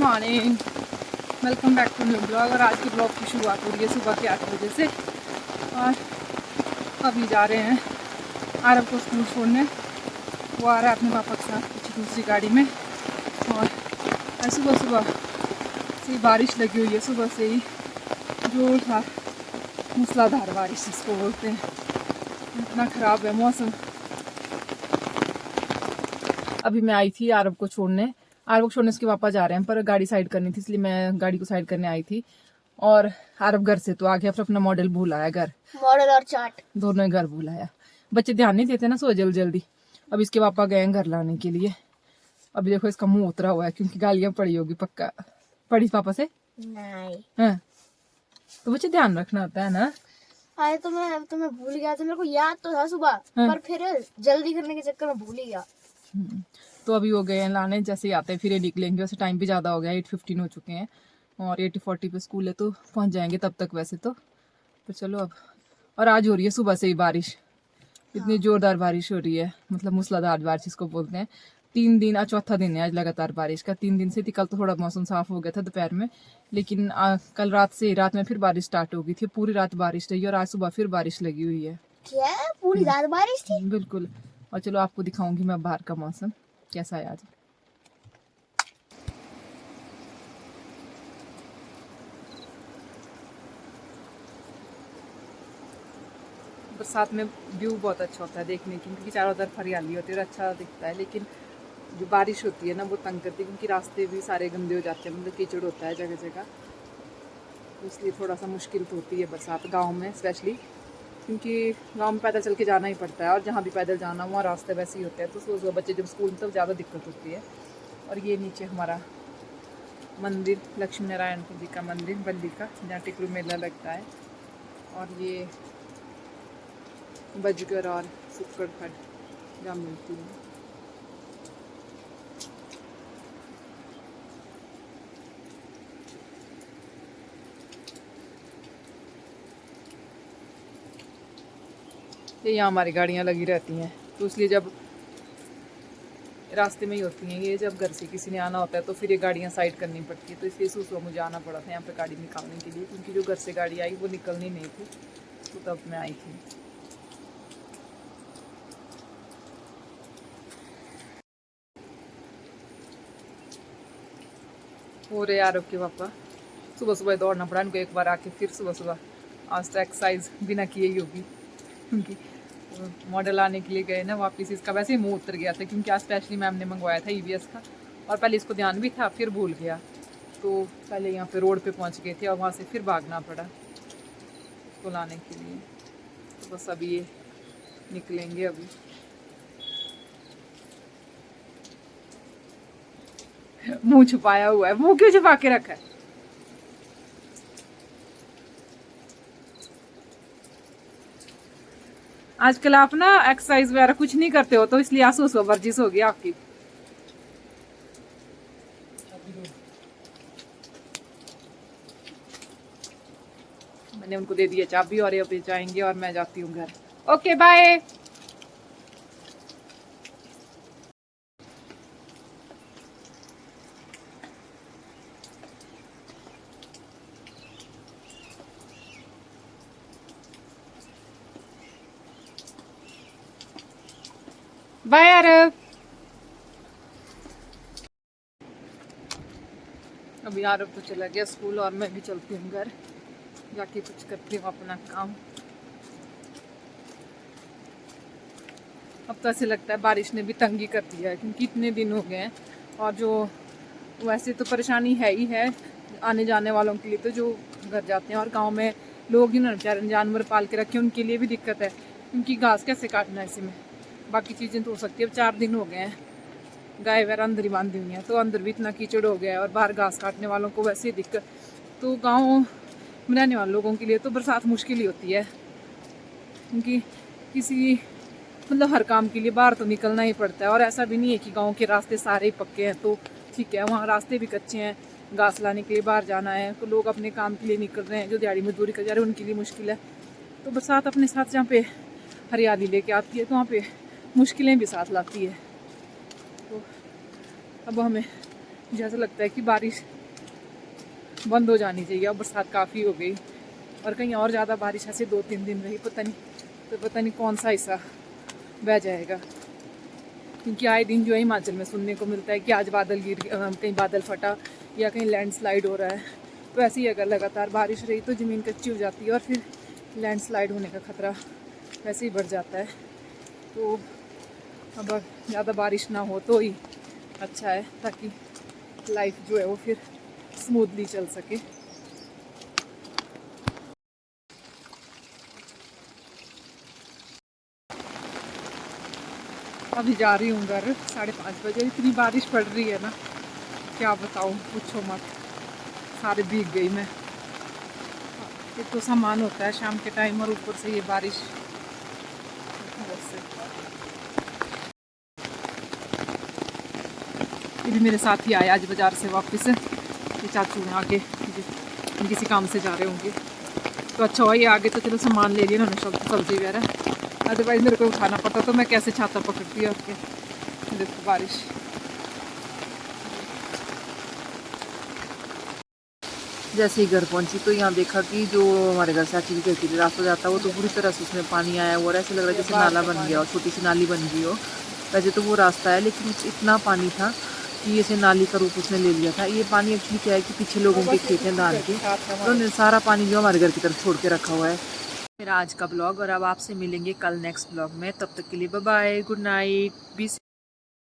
Morning, welcome back to new blog. और आज के ब्लॉग की शुरुआत हो रही है सुबह के 8 बजे से। और अभी जा रहे हैं आरव को स्कूल छोड़ने। वो आ रहा है अपने पापा के साथ पीछे दूसरी गाड़ी में। और सुबह सुबह से बारिश लगी हुई है, सुबह से ही जोरदार मूसलाधार बारिश जिसको बोलते हैं। इतना ख़राब है मौसम। अभी मैं आई थी आरव को छोड़ने। आरव को छोड़ने उसके पापा जा रहे हैं, पर गाड़ी साइड करनी थी इसलिए मैं गाड़ी को साइड करने आई थी। और आरव घर से तो आ गया, फिर अपना मॉडल भूल आया। घर मॉडल और चार्ट दोनों ही घर भूल आया। बच्चे ध्यान नहीं देते ना सो जल्दी जल्दी। अब इसके पापा गए हैं घर लाने के लिए। अभी देखो इसका मुंह उतरा हुआ है क्योंकि गालियां पड़ी होगी पक्का। पड़ी पापा से नहीं। हाँ, तो बच्चे ध्यान रखना होता है ना। आए तो मैं भूल गया था। मेरे को याद तो था सुबह, पर फिर जल्दी करने के चक्कर में भूल ही गया। तो अभी वो गए हैं लाने, जैसे ही आते हैं फिर ये निकलेंगे। वैसे टाइम भी ज़्यादा हो गया, 8:15 हो चुके हैं और 8:40 पे स्कूल है तो पहुंच जाएंगे तब तक वैसे तो। चलो अब। और आज हो रही है सुबह से ही बारिश, इतनी जोरदार बारिश हो रही है, मतलब मूसलाधार बारिश जिसको बोलते हैं। 3 दिन, आज चौथा दिन है आज लगातार बारिश का। 3 दिन से थी। कल तो थोड़ा मौसम साफ हो गया था दोपहर में, लेकिन कल रात में फिर बारिश स्टार्ट हो गई थी। पूरी रात बारिश रही और आज सुबह फिर बारिश लगी हुई है। क्या पूरी रात बारिश थी? बिल्कुल। और चलो आपको दिखाऊंगी मैं बाहर का मौसम कैसा है आज। बरसात में व्यू बहुत अच्छा होता है देखने की, क्योंकि चारों तरफ हरियाली होती है और अच्छा दिखता है। लेकिन जो बारिश होती है ना वो तंग करती है, क्योंकि रास्ते भी सारे गंदे हो जाते हैं, मतलब कीचड़ होता है जगह जगह। तो इसलिए थोड़ा सा मुश्किल तो होती है बरसात गांव में स्पेशली, क्योंकि गांव में पैदल चल के जाना ही पड़ता है। और जहाँ भी पैदल जाना वहाँ रास्ते वैसे ही होते हैं, तो सुबह बच्चे जब स्कूल तब ज़्यादा दिक्कत होती है। और ये नीचे हमारा मंदिर, लक्ष्मी नारायण जी का मंदिर बल्ली का, जहाँ टिकरू मेला लगता है। और ये बजगर और सुक्कड़ खड जहाँ मिलती है। ये यहाँ हमारी गाड़ियाँ लगी रहती हैं, तो इसलिए जब रास्ते में ही होती हैं ये, जब घर से किसी ने आना होता है तो फिर ये गाड़ियाँ साइड करनी पड़ती है। तो इसलिए सुबह मुझे आना पड़ा था यहाँ पे गाड़ी निकालने के लिए, क्योंकि जो घर से गाड़ी आई वो निकलनी नहीं थी, तो तब मैं आई थी। हो रहे आरव के पापा सुबह सुबह दौड़ना पड़ा इनको एक बार आके, फिर सुबह सुबह। आज तो एक्सरसाइज बिना किए ही होगी, क्योंकि मॉडल आने के लिए गए ना वापस। इसका वैसे ही मुंह उतर गया था, क्योंकि आज स्पेशली मैम ने मंगवाया था EVS का, और पहले इसको ध्यान भी था फिर भूल गया। तो पहले यहाँ पे रोड पे पहुँच गए थे और वहाँ से फिर भागना पड़ा इसको लाने के लिए। तो बस अभी ये निकलेंगे अभी। मुंह छुपाया हुआ है, मुंह क्यों छुपा के रखा है? आजकल आप ना एक्सरसाइज वगैरह कुछ नहीं करते हो, तो इसलिए आंसू वर्जिश होगी आपकी। मैंने उनको दे दिया चाबी और ये अभी जाएंगे और मैं जाती हूँ घर। Okay bye. बाय आरव। अभी आरव तो चला गया स्कूल और मैं भी चलती हूँ घर, जाके कुछ करती हूँ अपना काम। अब तो ऐसे लगता है बारिश ने भी तंगी कर दिया है, क्योंकि इतने दिन हो गए हैं। और जो वैसे तो परेशानी है ही है आने जाने वालों के लिए, तो जो घर जाते हैं और गांव में लोग ही ना बेचारे जानवर पाल के रखे, उनके लिए भी दिक्कत है, क्योंकि घास कैसे काटना है ऐसे में। बाकी चीज़ें तो हो सकती है। अब 4 दिन हो गए हैं गाय वगैरह अंदर ही बांधी हुई हैं, तो अंदर भी इतना कीचड़ हो गया है, और बाहर घास काटने वालों को वैसे ही दिक्कत। तो गाँव में रहने वाले लोगों के लिए तो बरसात मुश्किल ही होती है, क्योंकि किसी मतलब हर काम के लिए बाहर तो निकलना ही पड़ता है। और ऐसा भी नहीं है कि गांव के रास्ते सारे ही पक्के हैं, तो ठीक है, वहाँ रास्ते भी कच्चे हैं। घास लाने के लिए बाहर जाना है तो लोग अपने काम के लिए निकल रहे हैं, जो दिहाड़ी मजदूरी कर जा रहे हैं उनके लिए मुश्किल है। तो बरसात अपने साथ जहाँ पे हरियाली लेके आती है, तो वहाँ पे मुश्किलें भी साथ लाती है। तो अब हमें मुझे ऐसा लगता है कि बारिश बंद हो जानी चाहिए। अब बरसात काफ़ी हो गई और कहीं और ज़्यादा बारिश ऐसे 2-3 दिन रही पता नहीं कौन सा हिस्सा बह जाएगा, क्योंकि आए दिन जो है हिमाचल में सुनने को मिलता है कि आज बादल कहीं बादल फटा या कहीं लैंडस्लाइड हो रहा है। तो ऐसे ही अगर लगातार बारिश रही तो ज़मीन कच्ची हो जाती है और फिर लैंडस्लाइड होने का ख़तरा वैसे ही बढ़ जाता है। तो अब ज़्यादा बारिश ना हो तो ही अच्छा है, ताकि लाइफ जो है वो फिर स्मूथली चल सके। अभी जा रही हूँ घर 5:30 बजे। इतनी बारिश पड़ रही है ना, क्या बताऊँ, पूछो मत, सारे भीग गई मैं। एक तो सामान होता है शाम के टाइम और ऊपर से ये बारिश। ये भी मेरे साथ ही आए आज बाज़ार से वापस। ये चाचू हैं आगे, किसी काम से जा रहे होंगे, तो अच्छा हुआ ये आगे, तो चलो सामान ले लिया उन्होंने, सब्जी वगैरह। अदरवाइज़ मेरे को उठाना पड़ता तो मैं कैसे छाता पकड़ती है। और देखो बारिश। जैसे ही घर पहुंची तो यहाँ देखा कि जो हमारे घर से चाची की खेती रास्ता जाता है वो तो पूरी तरह से उसमें पानी आया हुआ है। ऐसे लग रहा है जैसे नाला बन गया और छोटी सी नाली बन गई हो। वैसे तो वो रास्ता है लेकिन इतना पानी था कि ऐसे नाली का रूप उसने ले लिया था। ये पानी एक्चुअली क्या है कि पीछे लोगों के खेत हैं धान के, तो सारा पानी जो हमारे घर की तरफ छोड़ के रखा हुआ है। मेरा आज का ब्लॉग, और अब आपसे मिलेंगे कल नेक्स्ट ब्लॉग में। तब तक के लिए bye bye, good night, B